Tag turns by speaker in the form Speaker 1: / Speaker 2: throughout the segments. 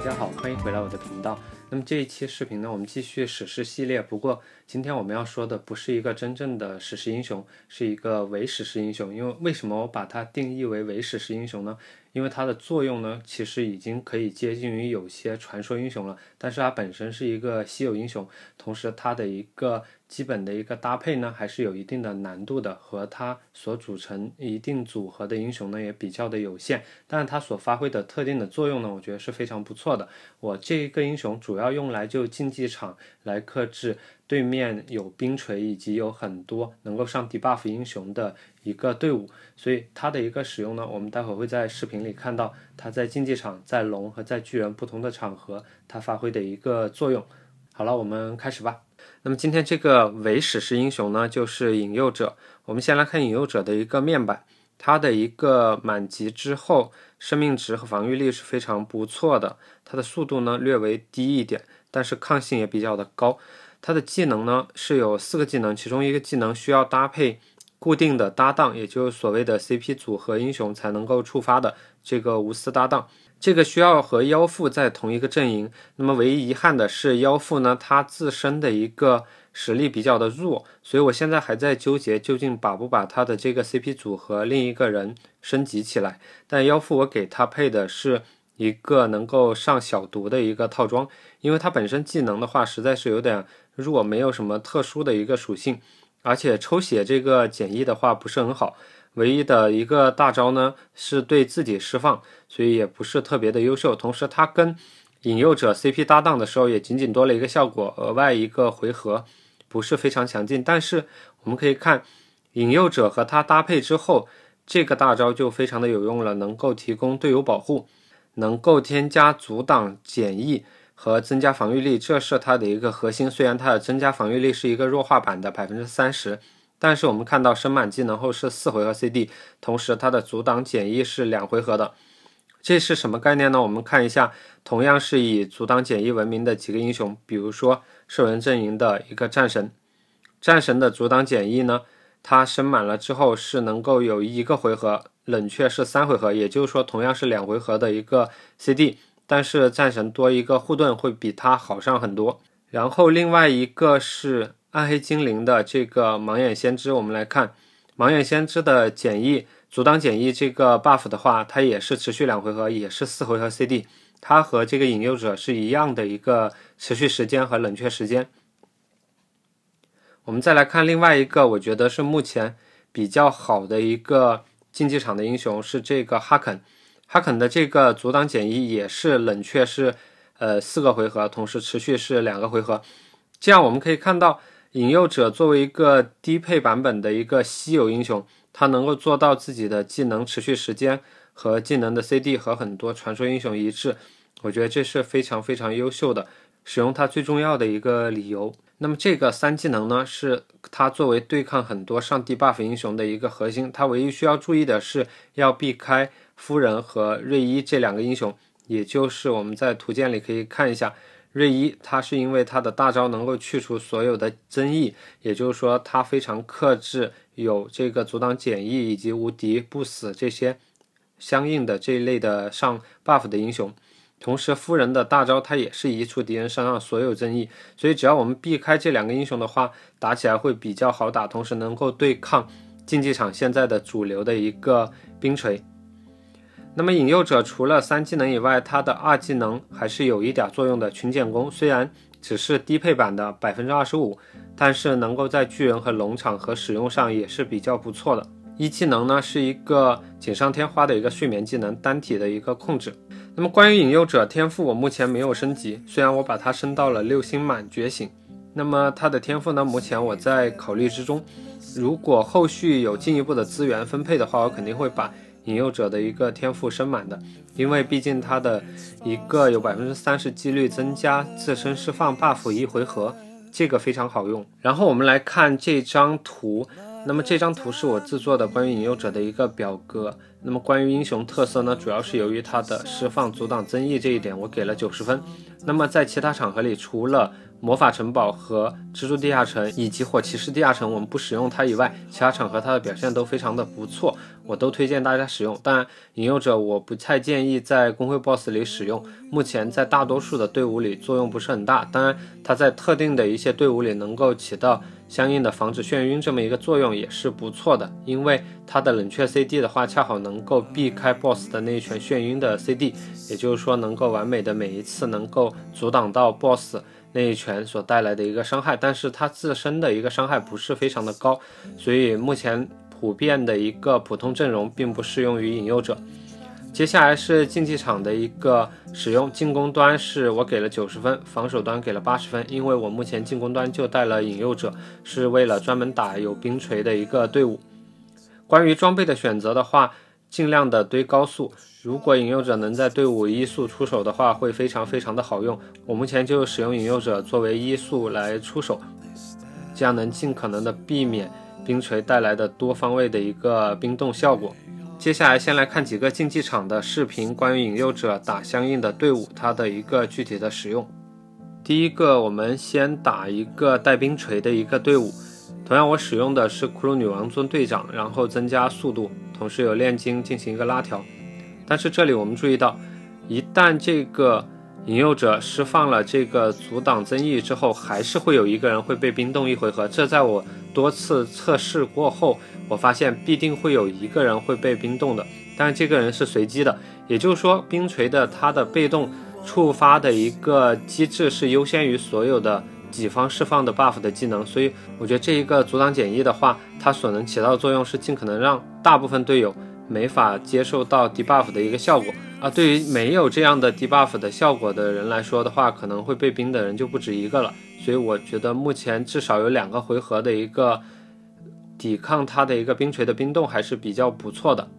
Speaker 1: 家好，欢迎回来我的频道。那么这一期视频呢，我们继续史诗系列。不过今天我们要说的不是一个真正的史诗英雄，是一个伪史诗英雄。因为什么我把它定义为伪史诗英雄呢？因为它的作用呢，其实已经可以接近于有些传说英雄了，但是它本身是一个稀有英雄，同时它的一个基本的一个搭配呢，还是有一定的难度的，和它所组成一定组合的英雄呢，也比较的有限。但是它所发挥的特定的作用呢，我觉得是非常不错的。我这一个英雄主要用来就竞技场来克制对面有冰锤以及有很多能够上 debuff 英雄的一个队伍，所以它的一个使用呢，我们待会会在视频里看到它在竞技场、在龙和在巨人不同的场合它发挥的一个作用。好了，我们开始吧。那么今天这个伪史诗英雄呢，就是引诱者。我们先来看引诱者的一个面板，它的一个满级之后，生命值和防御力是非常不错的，它的速度呢略为低一点，但是抗性也比较的高。它的技能呢是有4个技能，其中一个技能需要搭配固定的搭档，也就是所谓的 CP 组合英雄才能够触发的这个无私搭档。这个需要和妖妇在同一个阵营，那么唯一遗憾的是妖妇呢，它自身的一个实力比较的弱，所以我现在还在纠结究竟把不把它的这个 CP 组合另一个人升级起来。但妖妇我给它配的是一个能够上小毒的一个套装，因为它本身技能的话实在是有点弱，没有什么特殊的一个属性，而且抽血这个减益的话不是很好，唯一的一个大招呢是对自己释放，所以也不是特别的优秀。同时它跟引诱者 CP 搭档的时候也仅仅多了一个效果，额外一个回合，不是非常强劲。但是我们可以看引诱者和它搭配之后，这个大招就非常的有用了，能够提供队友保护，能够添加阻挡减益和增加防御力，这是它的一个核心。虽然它的增加防御力是一个弱化版的 30%， 但是我们看到升满技能后是4回合 CD， 同时它的阻挡减益是2回合的。这是什么概念呢？我们看一下，同样是以阻挡减益闻名的几个英雄，比如说兽人阵营的一个战神。战神的阻挡减益呢，它升满了之后是能够有1个回合，冷却是3回合，也就是说同样是2回合的一个 CD， 但是战神多一个护盾会比它好上很多。然后另外一个是暗黑精灵的这个盲眼先知，我们来看盲眼先知的减益阻挡减益这个 buff 的话，它也是持续2回合，也是4回合 CD， 它和这个引诱者是一样的一个持续时间和冷却时间。我们再来看另外一个我觉得是目前比较好的一个竞技场的英雄，是这个哈肯。哈肯的这个阻挡减益也是冷却是4个回合，同时持续是2个回合。这样我们可以看到引诱者作为一个低配版本的一个稀有英雄，它能够做到自己的技能持续时间和技能的 CD 和很多传说英雄一致，我觉得这是非常非常优秀的，使用它最重要的一个理由。那么这个3技能呢，是它作为对抗很多上 debuff 英雄的一个核心，它唯一需要注意的是要避开夫人和瑞伊这2个英雄，也就是我们在图鉴里可以看一下，瑞伊它是因为它的大招能够去除所有的增益，也就是说它非常克制有这个阻挡减益以及无敌不死这些相应的这一类的上 buff 的英雄。同时夫人的大招它也是移除敌人身上所有增益，所以只要我们避开这2个英雄的话，打起来会比较好打，同时能够对抗竞技场现在的主流的一个冰锤。那么引诱者除了3技能以外，它的2技能还是有一点作用的，群减攻虽然只是低配版的 25%， 但是能够在巨人和龙场和使用上也是比较不错的。1技能呢是一个锦上添花的一个睡眠技能，单体的一个控制。那么关于引诱者天赋我目前没有升级，虽然我把它升到了6星满觉醒。那么它的天赋呢，目前我在考虑之中，如果后续有进一步的资源分配的话，我肯定会把引诱者的一个天赋升满的，因为毕竟它的一个有 30% 几率增加自身释放 buff 1回合，这个非常好用。然后我们来看这张图，那么这张图是我制作的关于引诱者的一个表格。那么关于英雄特色呢，主要是由于它的释放阻挡增益这一点我给了90分。那么在其他场合里，除了魔法城堡和蜘蛛地下城以及火骑士地下城，我们不使用它以外，其他场合它的表现都非常的不错，我都推荐大家使用。当然引诱者我不太建议在公会 BOSS 里使用，目前在大多数的队伍里作用不是很大，当然它在特定的一些队伍里能够起到相应的防止眩晕这么一个作用也是不错的，因为它的冷却 CD 的话恰好能够避开 BOSS 的那一拳眩晕的 CD， 也就是说能够完美的每一次能够阻挡到 BOSS那一拳所带来的一个伤害，但是它自身的一个伤害不是非常的高，所以目前普遍的一个普通阵容并不适用于引诱者。接下来是竞技场的一个使用，进攻端是我给了90分，防守端给了80分，因为我目前进攻端就带了引诱者，是为了专门打有冰锤的一个队伍。关于装备的选择的话，尽量的堆高速，如果引诱者能在队伍一速出手的话，会非常非常的好用。我目前就使用引诱者作为一速来出手，这样能尽可能的避免冰锤带来的多方位的一个冰冻效果。接下来先来看几个竞技场的视频，关于引诱者打相应的队伍它的一个具体的使用。第一个，我们先打一个带冰锤的一个队伍，同样我使用的是骷髅女王尊队长，然后增加速度，同时有炼金进行一个拉条。但是这里我们注意到，一旦这个引诱者释放了这个阻挡增益之后，还是会有一个人会被冰冻一回合，这在我多次测试过后，我发现必定会有一个人会被冰冻的，但是这个人是随机的，也就是说冰锤的它的被动触发的一个机制是优先于所有的己方释放的 buff 的技能，所以我觉得这一个阻挡减一的话，它所能起到的作用是尽可能让大部分队友没法接受到 debuff 的一个效果对于没有这样的 debuff 的效果的人来说的话，可能会被冰的人就不止一个了，所以我觉得目前至少有2个回合的一个抵抗它的一个冰锤的冰冻还是比较不错的。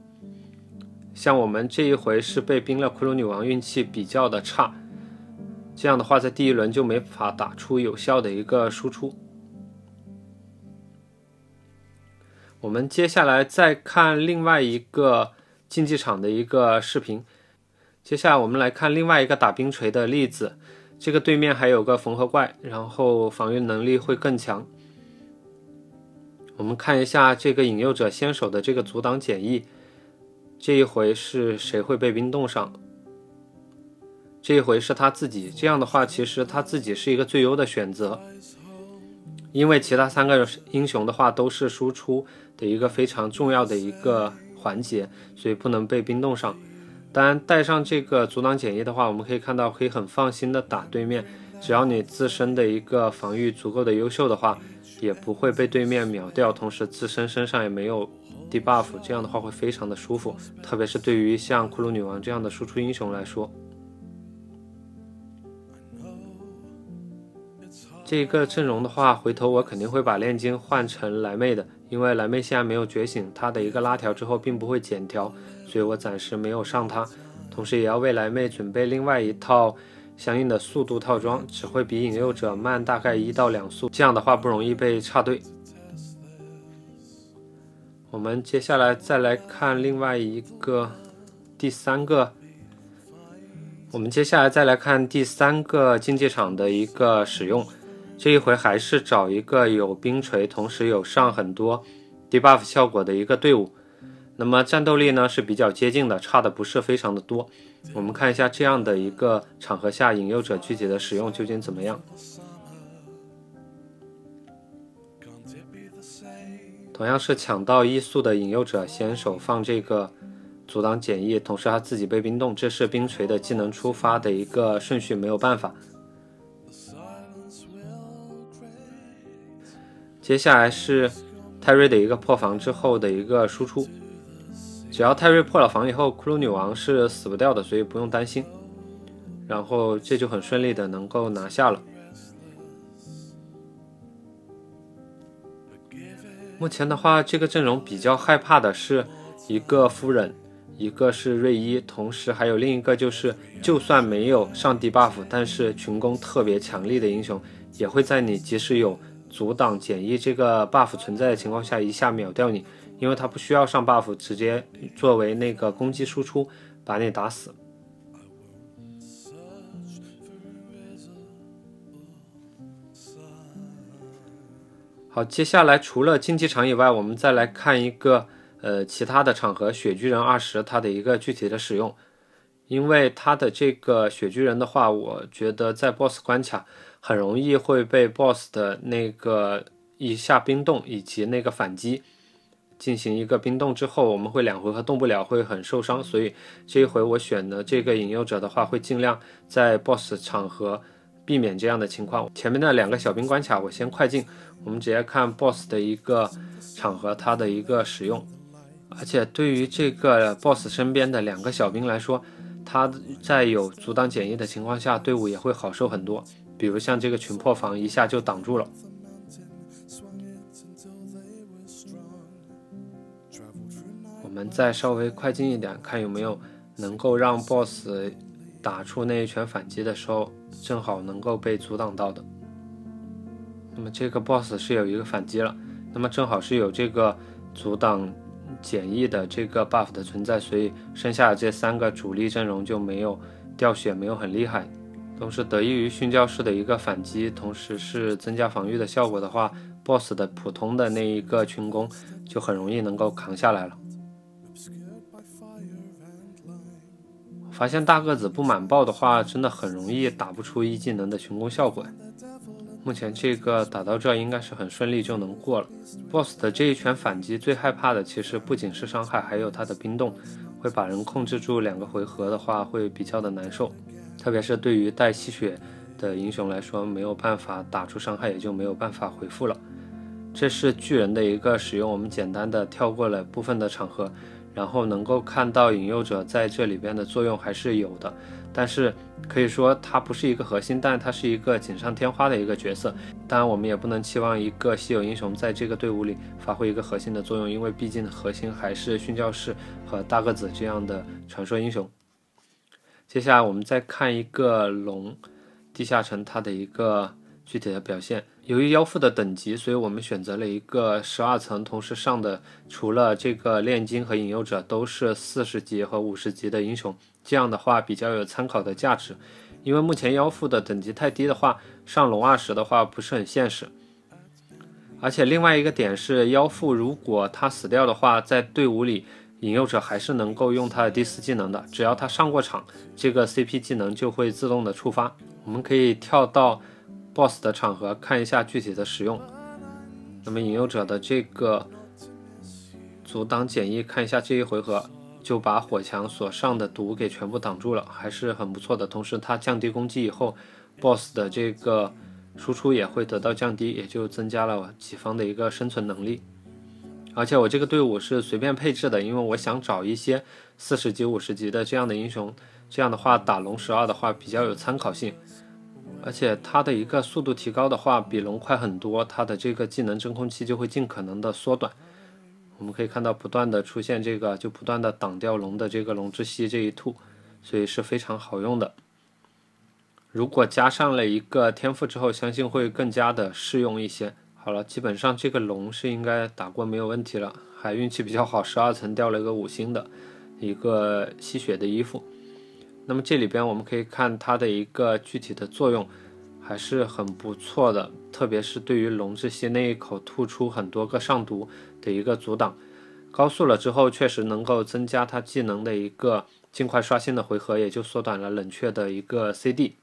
Speaker 1: 像我们这一回是被冰了骷髅女王，运气比较的差，这样的话在第一轮就没法打出有效的一个输出。我们接下来再看另外一个竞技场的一个视频，接下来我们来看另外一个打冰锤的例子，这个对面还有个缝合怪，然后防御能力会更强。我们看一下这个引诱者先手的这个阻挡减一，这一回是谁会被冰冻上？这一回是他自己，这样的话其实他自己是一个最优的选择，因为其他3个英雄的话都是输出的一个非常重要的一个环节，所以不能被冰冻上。当然带上这个阻挡减一的话，我们可以看到可以很放心的打对面，只要你自身的一个防御足够的优秀的话，也不会被对面秒掉，同时自身身上也没有 debuff， 这样的话会非常的舒服，特别是对于像骷髅女王这样的输出英雄来说。这个阵容的话，回头我肯定会把炼金换成莱妹的，因为莱妹现在没有觉醒，她的一个拉条之后并不会减条，所以我暂时没有上她，同时也要为莱妹准备另外一套相应的速度套装，只会比引诱者慢大概1到2速，这样的话不容易被插队。我们接下来再来看另外一个第三个竞技场的一个使用，这一回还是找一个有冰锤同时有上很多 debuff 效果的一个队伍，那么战斗力呢是比较接近的，差的不是非常的多。我们看一下这样的一个场合下引诱者具体的使用究竟怎么样。同样是抢到1速的引诱者先手放这个阻挡减一，同时他自己被冰冻，这是冰锤的技能出发的一个顺序，没有办法。接下来是泰瑞的一个破防之后的一个输出，只要泰瑞破了防以后，骷髅女王是死不掉的，所以不用担心，然后这就很顺利的能够拿下了。目前的话，这个阵容比较害怕的是一个夫人，一个是瑞伊，同时还有另一个就是就算没有上 debuff 但是群攻特别强力的英雄，也会在你即使有阻挡减一这个 buff 存在的情况下一下秒掉你，因为它不需要上 buff， 直接作为那个攻击输出把你打死。好，接下来除了竞技场以外，我们再来看一个其他的场合，雪巨人20它的一个具体的使用。因为它的这个雪巨人的话，我觉得在 BOSS 关卡很容易会被 BOSS 的那个一下冰冻以及那个反击进行一个冰冻之后，我们会2回合动不了，会很受伤。所以这一回我选的这个引诱者的话，会尽量在 BOSS 场合避免这样的情况。前面的2个小兵关卡我先快进，我们直接看 BOSS 的一个场合它的一个使用。而且对于这个 BOSS 身边的2个小兵来说，他在有阻挡减役的情况下，队伍也会好受很多。比如像这个群破防一下就挡住了。我们再稍微快进一点，看有没有能够让 BOSS 打出那一拳反击的时候，正好能够被阻挡到的。那么这个 BOSS 是有一个反击了，那么正好是有这个阻挡减役的这个 buff 的存在，所以剩下的这3个主力阵容就没有掉血，没有很厉害。都是得益于殉教士的一个反击，同时是增加防御的效果的话， BOSS 的普通的那一个群攻就很容易能够扛下来了。我发现大个子不满爆的话，真的很容易打不出1技能的群攻效果。目前这个打到这应该是很顺利就能过了。 BOSS 的这一拳反击最害怕的其实不仅是伤害，还有它的冰冻，会把人控制住2个回合的话会比较的难受，特别是对于带吸血的英雄来说，没有办法打出伤害也就没有办法回复了。这是巨人的一个使用，我们简单的跳过了部分的场合，然后能够看到引诱者在这里边的作用还是有的，但是可以说它不是一个核心，但它是一个锦上添花的一个角色。当然我们也不能期望一个稀有英雄在这个队伍里发挥一个核心的作用，因为毕竟核心还是殉教士和大个子这样的传说英雄。接下来我们再看一个龙地下城它的一个具体的表现。由于妖妇的等级，所以我们选择了一个12层，同时上的除了这个炼金和引诱者都是40级和50级的英雄，这样的话比较有参考的价值。因为目前妖妇的等级太低的话，上龙20的话不是很现实。而且另外一个点是，妖妇如果他死掉的话，在队伍里引诱者还是能够用他的第4技能的，只要他上过场，这个 CP 技能就会自动的触发。我们可以跳到 BOSS 的场合看一下具体的使用。那么引诱者的这个阻挡减役，看一下这一回合就把火墙所上的毒给全部挡住了，还是很不错的。同时它降低攻击以后， BOSS 的这个输出也会得到降低，也就增加了己方的一个生存能力。而且我这个队伍是随便配置的，因为我想找一些40级50级的这样的英雄，这样的话打龙12的话比较有参考性。而且它的一个速度提高的话比龙快很多，它的这个技能真空期就会尽可能的缩短。我们可以看到不断的出现这个，就不断的挡掉龙的这个龙之息这一吐，所以是非常好用的。如果加上了一个天赋之后，相信会更加的适用一些。好了，基本上这个龙是应该打过没有问题了，还运气比较好，12层掉了一个5星的一个吸血的衣服。那么这里边我们可以看它的一个具体的作用还是很不错的，特别是对于龙之息那一口吐出很多个上毒的一个阻挡，高速了之后确实能够增加它技能的一个尽快刷新的回合，也就缩短了冷却的一个 CD。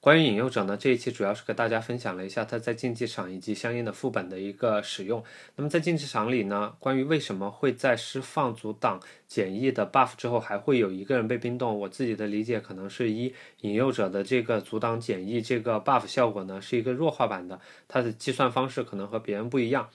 Speaker 1: 关于引诱者呢，这一期主要是给大家分享了一下它在竞技场以及相应的副本的一个使用。那么在竞技场里呢，关于为什么会在释放阻挡减役的 buff 之后还会有一个人被冰冻，我自己的理解可能是引诱者的这个阻挡减役这个 buff 效果呢是一个弱化版的，它的计算方式可能和别人不一样。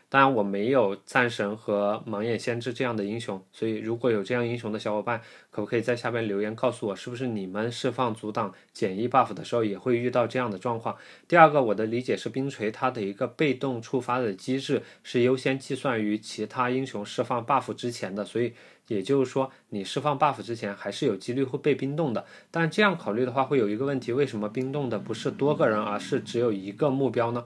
Speaker 1: 当然我没有战神和盲眼先知这样的英雄，所以如果有这样英雄的小伙伴，可不可以在下边留言告诉我，是不是你们释放阻挡减役 buff 的时候也会遇到这样的状况。第二个，我的理解是冰锤它的一个被动触发的机制是优先计算于其他英雄释放 buff 之前的，所以也就是说你释放 buff 之前还是有几率会被冰冻的。但这样考虑的话会有一个问题，为什么冰冻的不是多个人而是只有一个目标呢？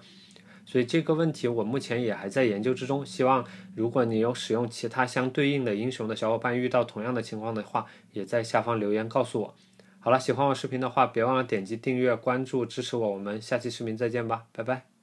Speaker 1: 所以这个问题我目前也还在研究之中，希望如果你有使用其他相对应的英雄的小伙伴遇到同样的情况的话，也在下方留言告诉我。好了，喜欢我视频的话别忘了点击订阅关注支持我，我们下期视频再见吧，拜拜。